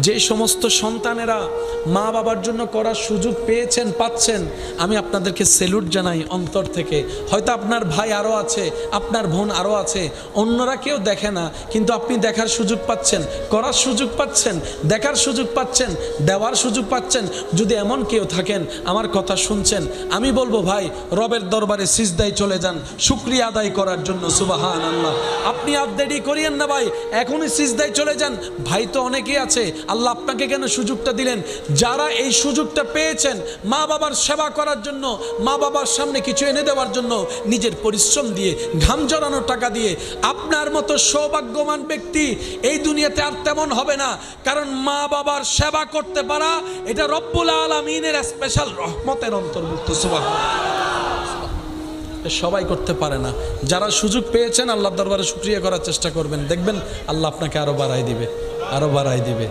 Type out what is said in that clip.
যে সমস্ত সন্তানেরা মা বাবার জন্য করার সুযোগ পেয়েছেন, পাচ্ছেন, আমি আপনাদেরকে স্যালুট জানাই অন্তর থেকে। হয়তো আপনার ভাই আরও আছে, আপনার বোন আরও আছে, অন্যরা কেউ দেখে না, কিন্তু আপনি দেখার সুযোগ পাচ্ছেন, করার সুযোগ পাচ্ছেন, দেখার সুযোগ পাচ্ছেন, দেওয়ার সুযোগ পাচ্ছেন। যদি এমন কেউ থাকেন আমার কথা শুনছেন, আমি বলবো ভাই রবের দরবারে সিজদায় চলে যান শুকরিয়া আদায় করার জন্য। সুবহানাল্লাহ। আপনি আর দেরি করিয়েন না ভাই, এখনই সিজদায় চলে যান। ভাই তো অনেকেই আছে, আল্লাহ আপনাকে কেন সুযোগটা দিলেন? যারা এই সুযোগটা পেয়েছেন মা বাবার সেবা করার জন্য, মা বাবার সামনে কিছু এনে দেওয়ার জন্য, নিজের পরিশ্রম দিয়ে, ঘাম জড়ানো টাকা দিয়ে, আপনার মতো সৌভাগ্যবান ব্যক্তি এই দুনিয়াতে আর তেমন হবে না। কারণ মা বাবার সেবা করতে পারা এটা রব্বুল আলামিনের স্পেশাল রহমতের অন্তর্ভুক্ত। সুবহানাল্লাহ। সবাই করতে পারে না। যারা সুযোগ পেয়েছেন আল্লাহর দরবারে শুকরিয়া করার চেষ্টা করবেন, দেখবেন আল্লাহ আপনাকে আরো বাড়াই দিবে, আরো বাড়াই দিবে।